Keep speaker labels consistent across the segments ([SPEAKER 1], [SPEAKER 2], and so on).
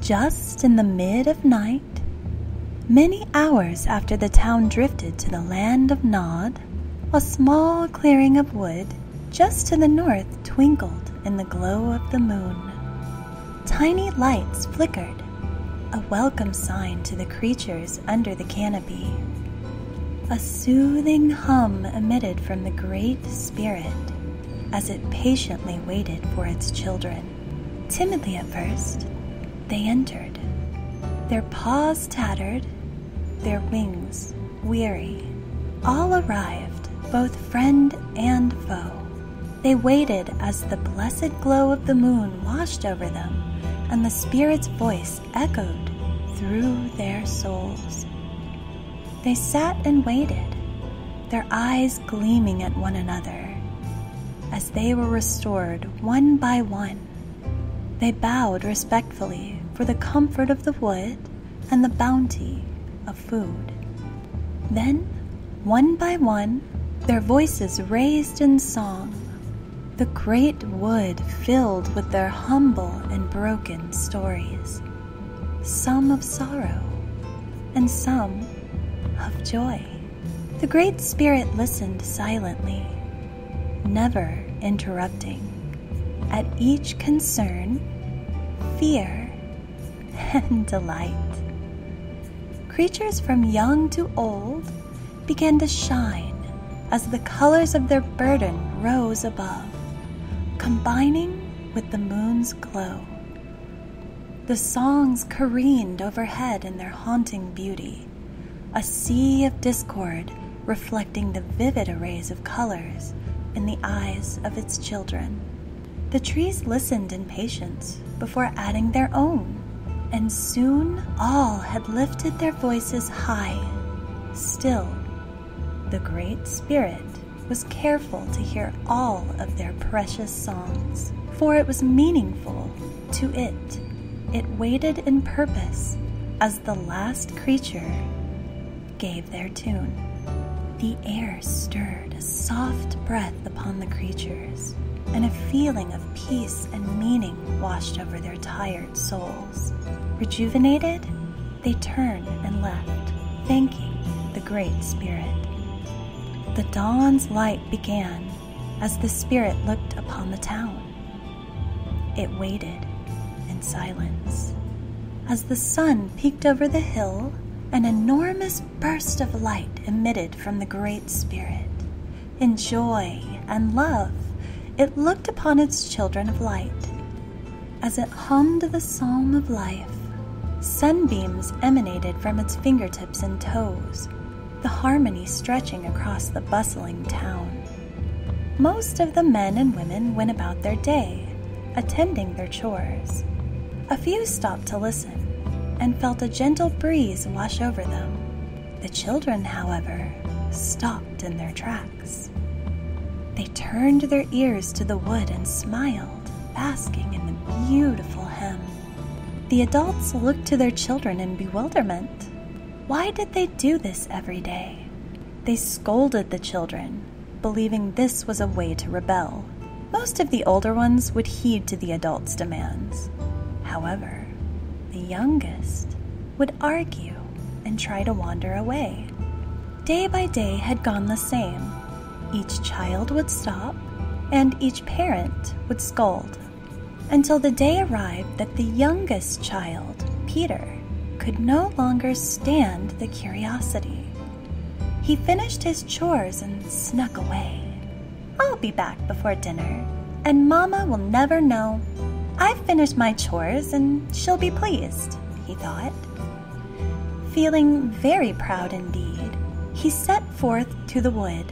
[SPEAKER 1] Just in the mid of night, many hours after the town drifted to the land of Nod, a small clearing of wood just to the north twinkled in the glow of the moon. Tiny lights flickered, a welcome sign to the creatures under the canopy. A soothing hum emitted from the Great Spirit as it patiently waited for its children. Timidly at first, they entered, their paws tattered, their wings weary. All arrived, both friend and foe. They waited as the blessed glow of the moon washed over them, and the Spirit's voice echoed through their souls. They sat and waited, their eyes gleaming at one another. As they were restored one by one, they bowed respectfully for the comfort of the wood and the bounty of food. Then, one by one, their voices raised in song, the great wood filled with their humble and broken stories, some of sorrow and some of joy. The Great Spirit listened silently, never interrupting. At each concern, fear, and delight. Creatures from young to old began to shine as the colors of their burden rose above, combining with the moon's glow. The songs careened overhead in their haunting beauty, a sea of discord reflecting the vivid arrays of colors in the eyes of its children. The trees listened in patience before adding their own, and soon all had lifted their voices high. Still, the Great Spirit was careful to hear all of their precious songs, for it was meaningful to it. It waited in purpose as the last creature gave their tune. The air stirred a soft breath upon the creatures, and a feeling of peace and meaning washed over their tired souls. Rejuvenated, they turned and left, thanking the Great Spirit. The dawn's light began as the Spirit looked upon the town. It waited in silence. As the sun peeked over the hill, an enormous burst of light emitted from the Great Spirit. In joy and love, it looked upon its children of light. As it hummed the psalm of life, sunbeams emanated from its fingertips and toes, the harmony stretching across the bustling town. Most of the men and women went about their day, attending their chores. A few stopped to listen and felt a gentle breeze wash over them. The children, however, stopped in their tracks. They turned their ears to the wood and smiled, basking in the beautiful hymn. The adults looked to their children in bewilderment. Why did they do this every day? They scolded the children, believing this was a way to rebel. Most of the older ones would heed to the adults' demands. However, the youngest would argue and try to wander away. Day by day had gone the same. Each child would stop, and each parent would scold, until the day arrived that the youngest child, Peter, could no longer stand the curiosity. He finished his chores and snuck away. "I'll be back before dinner, and Mama will never know. I've finished my chores and she'll be pleased," he thought. Feeling very proud indeed, he set forth to the wood.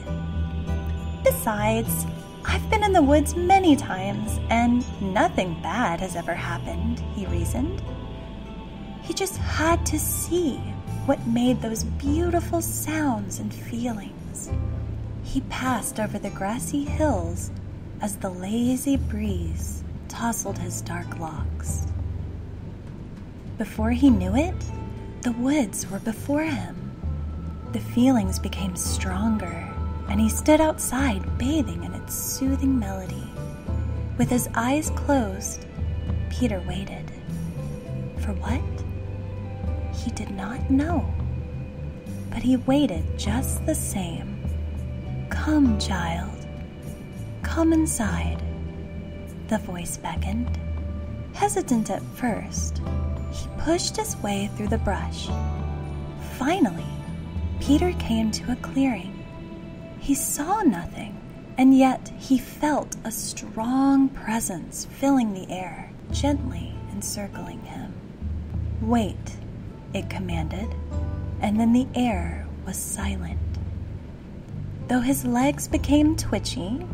[SPEAKER 1] "Besides, I've been in the woods many times, and nothing bad has ever happened," he reasoned. He just had to see what made those beautiful sounds and feelings. He passed over the grassy hills as the lazy breeze tousled his dark locks. Before he knew it, the woods were before him. The feelings became stronger, and he stood outside bathing in its soothing melody. With his eyes closed, Peter waited. For For what? He did not know. But he waited just the same. "Come, child. Come inside," the voice beckoned. Hesitant at first, he pushed his way through the brush. Finally, Peter came to a clearing. He saw nothing, and yet he felt a strong presence filling the air, gently encircling him. "Wait," it commanded, and then the air was silent. Though his legs became twitchy,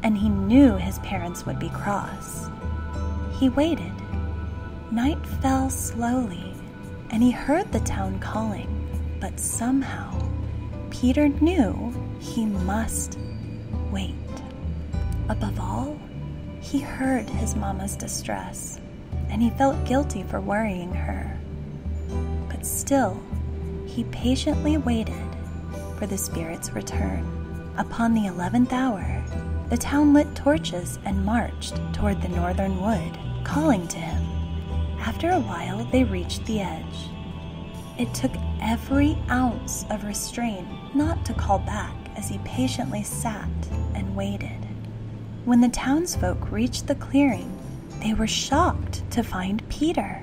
[SPEAKER 1] and he knew his parents would be cross, he waited. Night fell slowly, and he heard the town calling, but somehow Peter knew he must wait. Above all, he heard his mama's distress, and he felt guilty for worrying her. But still, he patiently waited for the spirit's return. Upon the 11th hour, the town lit torches and marched toward the northern wood, calling to him. After a while, they reached the edge. It took every ounce of restraint not to call back as he patiently sat and waited. When the townsfolk reached the clearing, they were shocked to find Peter.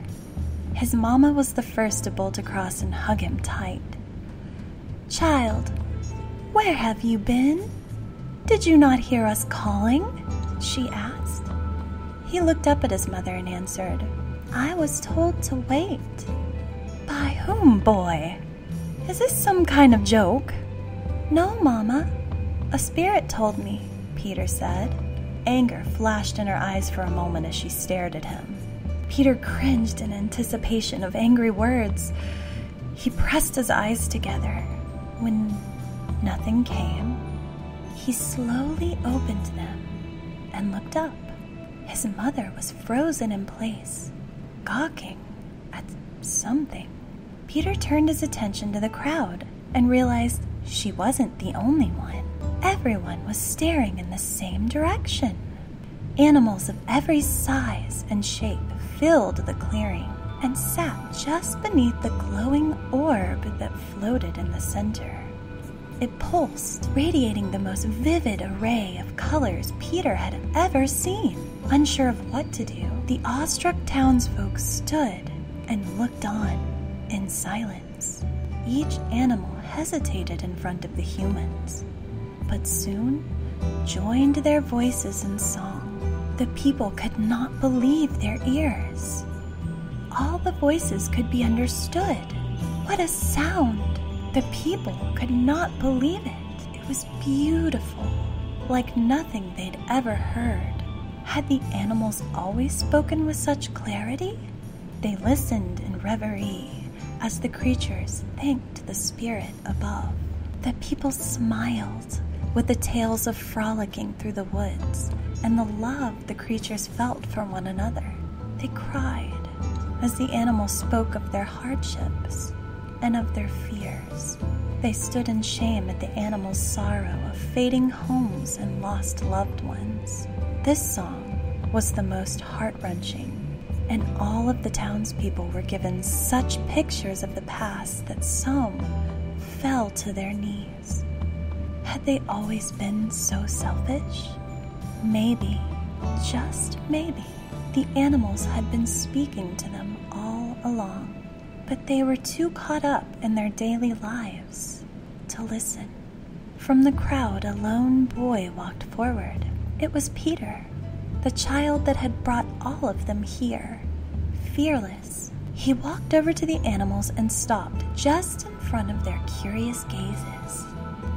[SPEAKER 1] His mama was the first to bolt across and hug him tight. "Child, where have you been? Did you not hear us calling?" she asked. He looked up at his mother and answered, "I was told to wait." "By whom, boy? Is this some kind of joke?" "No, Mama. A spirit told me," Peter said. Anger flashed in her eyes for a moment as she stared at him. Peter cringed in anticipation of angry words. He pressed his eyes together. When nothing came, he slowly opened them and looked up. His mother was frozen in place, gawking at something. Peter turned his attention to the crowd and realized she wasn't the only one. Everyone was staring in the same direction. Animals of every size and shape filled the clearing and sat just beneath the glowing orb that floated in the center. It pulsed, radiating the most vivid array of colors Peter had ever seen. Unsure of what to do, the awestruck townsfolk stood and looked on in silence. Each animal hesitated in front of the humans, but soon joined their voices in song. The people could not believe their ears. All the voices could be understood. What a sound! The people could not believe it. It was beautiful, like nothing they'd ever heard. Had the animals always spoken with such clarity? They listened in reverie as the creatures thanked the spirit above. The people smiled with the tales of frolicking through the woods and the love the creatures felt for one another. They cried as the animals spoke of their hardships and of their fears. They stood in shame at the animals' sorrow of fading homes and lost loved ones. This song was the most heart-wrenching, and all of the townspeople were given such pictures of the past that some fell to their knees. Had they always been so selfish? Maybe, just maybe, the animals had been speaking to them all along, but they were too caught up in their daily lives to listen. From the crowd, a lone boy walked forward. It was Peter, the child that had brought all of them here. Fearless, he walked over to the animals and stopped just in front of their curious gazes.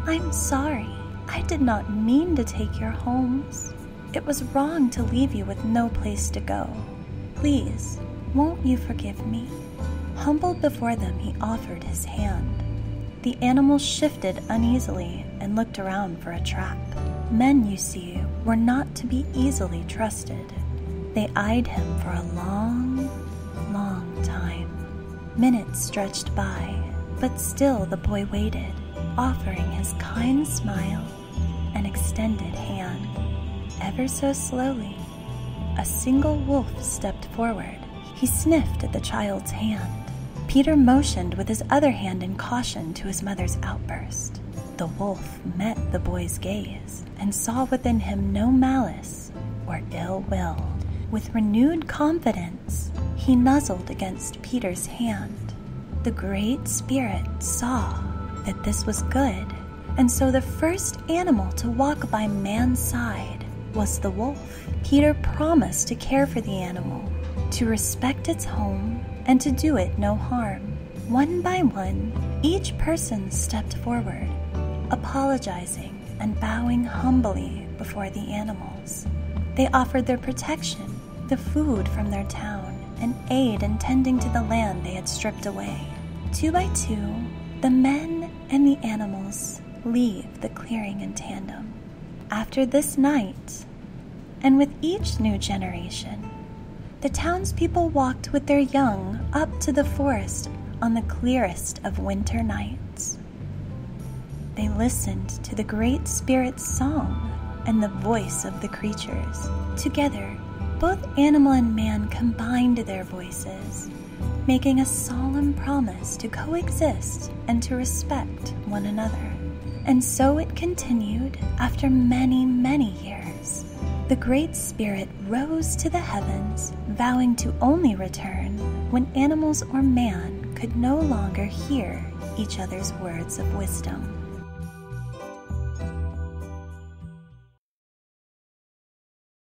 [SPEAKER 1] "I'm sorry. I did not mean to take your homes. It was wrong to leave you with no place to go. Please, won't you forgive me?" Humbled before them, he offered his hand. The animals shifted uneasily and looked around for a trap. Men, you see, were not to be easily trusted. They eyed him for a long, long time. Minutes stretched by, but still the boy waited, offering his kind smile and extended hand. Ever so slowly, a single wolf stepped forward. He sniffed at the child's hand. Peter motioned with his other hand in caution to his mother's outburst. The wolf met the boy's gaze and saw within him no malice or ill will. With renewed confidence, he nuzzled against Peter's hand. The Great Spirit saw that this was good, and so the first animal to walk by man's side was the wolf. Peter promised to care for the animal, to respect its home, and to do it no harm. One by one, each person stepped forward, apologizing and bowing humbly before the animals. They offered their protection, the food from their town, and aid in tending to the land they had stripped away. 2 by 2, the men and the animals leave the clearing in tandem. After this night, and with each new generation, the townspeople walked with their young up to the forest on the clearest of winter nights. They listened to the Great Spirit's song and the voice of the creatures. Together, both animal and man combined their voices, making a solemn promise to coexist and to respect one another. And so it continued after many, many years. The Great Spirit rose to the heavens, vowing to only return when animals or man could no longer hear each other's words of wisdom.